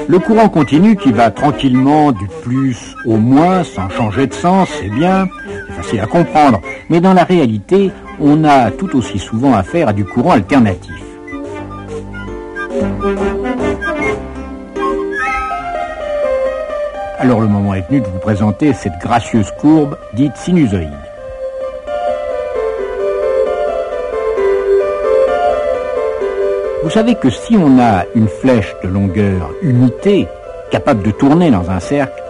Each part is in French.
Le courant continu qui va tranquillement du plus au moins sans changer de sens, c'est bien, c'est facile à comprendre, mais dans la réalité, on a tout aussi souvent affaire à du courant alternatif. Alors le moment est venu de vous présenter cette gracieuse courbe dite sinusoïde. Vous savez que si on a une flèche de longueur unité, capable de tourner dans un cercle,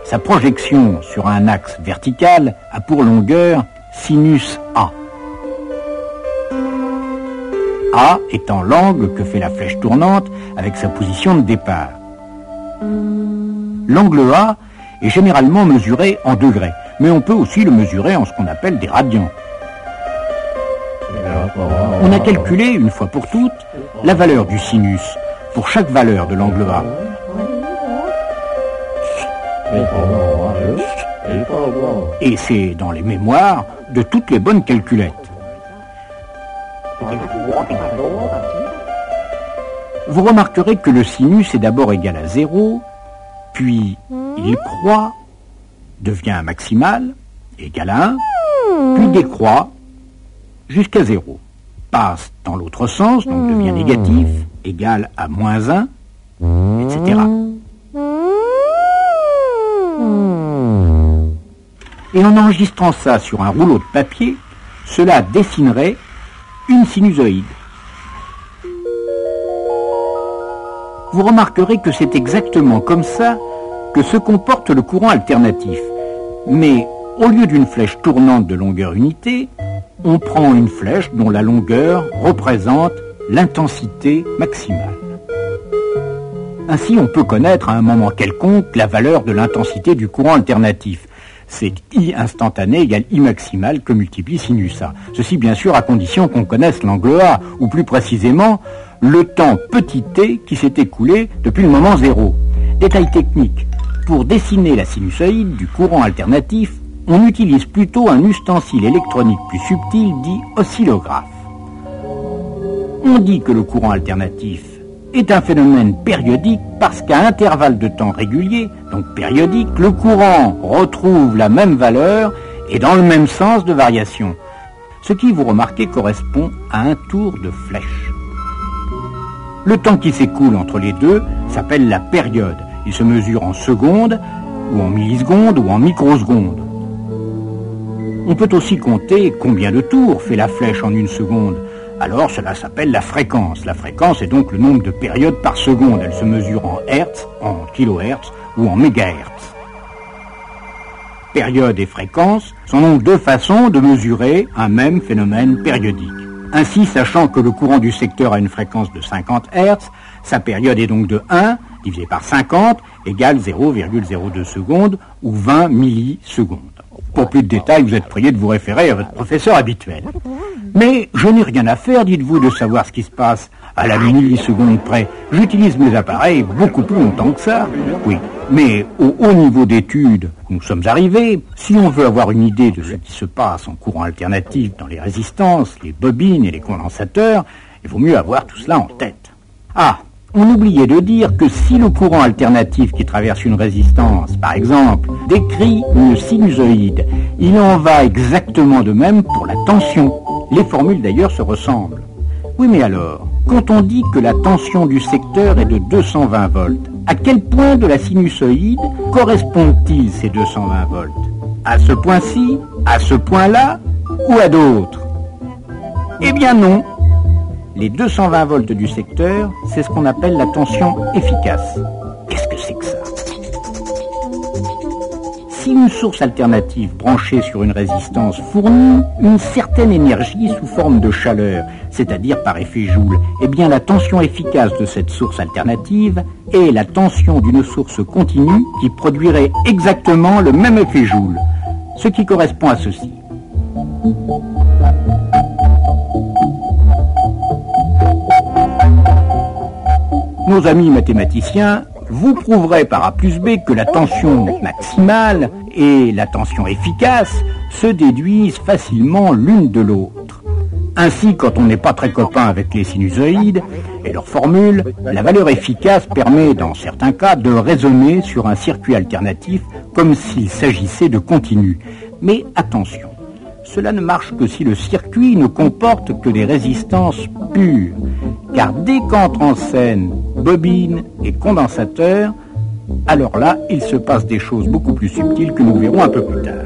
sa projection sur un axe vertical a pour longueur sinus A. A étant l'angle que fait la flèche tournante avec sa position de départ. L'angle A est généralement mesuré en degrés, mais on peut aussi le mesurer en ce qu'on appelle des radians. On a calculé, une fois pour toutes, la valeur du sinus pour chaque valeur de l'angle A. Et c'est dans les mémoires de toutes les bonnes calculettes. Vous remarquerez que le sinus est d'abord égal à 0, puis il croît, devient maximal, égal à 1, puis décroît jusqu'à 0. Passe dans l'autre sens, donc devient négatif, égal à moins 1, etc. Et en enregistrant ça sur un rouleau de papier, cela dessinerait une sinusoïde. Vous remarquerez que c'est exactement comme ça que se comporte le courant alternatif. Mais au lieu d'une flèche tournante de longueur unité, on prend une flèche dont la longueur représente l'intensité maximale. Ainsi, on peut connaître à un moment quelconque la valeur de l'intensité du courant alternatif. C'est I instantané égale I maximal que multiplie sinus A. Ceci bien sûr à condition qu'on connaisse l'angle A, ou plus précisément, le temps petit t qui s'est écoulé depuis le moment 0. Détail technique, pour dessiner la sinusoïde du courant alternatif, on utilise plutôt un ustensile électronique plus subtil dit oscillographe. On dit que le courant alternatif est un phénomène périodique parce qu'à intervalles de temps réguliers, donc périodiques, le courant retrouve la même valeur et dans le même sens de variation. Ce qui, vous remarquez, correspond à un tour de flèche. Le temps qui s'écoule entre les deux s'appelle la période. Il se mesure en secondes, ou en millisecondes, ou en microsecondes. On peut aussi compter combien de tours fait la flèche en une seconde. Alors cela s'appelle la fréquence. La fréquence est donc le nombre de périodes par seconde. Elle se mesure en hertz, en kilohertz ou en mégahertz. Période et fréquence sont donc deux façons de mesurer un même phénomène périodique. Ainsi, sachant que le courant du secteur a une fréquence de 50 Hz, sa période est donc de 1 divisé par 50 égale 0,02 secondes ou 20 millisecondes. Pour plus de détails, vous êtes prié de vous référer à votre professeur habituel. Mais je n'ai rien à faire, dites-vous, de savoir ce qui se passe à la milliseconde près. J'utilise mes appareils beaucoup plus longtemps que ça. Oui, mais au haut niveau d'études où nous sommes arrivés, si on veut avoir une idée de ce qui se passe en courant alternatif dans les résistances, les bobines et les condensateurs, il vaut mieux avoir tout cela en tête. Ah, on oubliait de dire que si le courant alternatif qui traverse une résistance, par exemple, décrit une sinusoïde, il en va exactement de même pour la tension. Les formules d'ailleurs se ressemblent. Oui, mais alors, quand on dit que la tension du secteur est de 220 volts, à quel point de la sinusoïde correspondent-ils ces 220 volts? À ce point-ci, à ce point-là, ou à d'autres? Eh bien non. Les 220 volts du secteur, c'est ce qu'on appelle la tension efficace. Qu'est-ce que c'est que ça? Si une source alternative branchée sur une résistance fournit une certaine énergie sous forme de chaleur, c'est-à-dire par effet Joule, eh bien la tension efficace de cette source alternative est la tension d'une source continue qui produirait exactement le même effet Joule, ce qui correspond à ceci. Nos amis mathématiciens vous prouverez par A plus B que la tension maximale et la tension efficace se déduisent facilement l'une de l'autre. Ainsi, quand on n'est pas très copain avec les sinusoïdes et leur formule, la valeur efficace permet, dans certains cas, de raisonner sur un circuit alternatif comme s'il s'agissait de continu. Mais attention, cela ne marche que si le circuit ne comporte que des résistances pures, car dès qu'entrent en scène bobine et condensateur, alors là, il se passe des choses beaucoup plus subtiles que nous verrons un peu plus tard.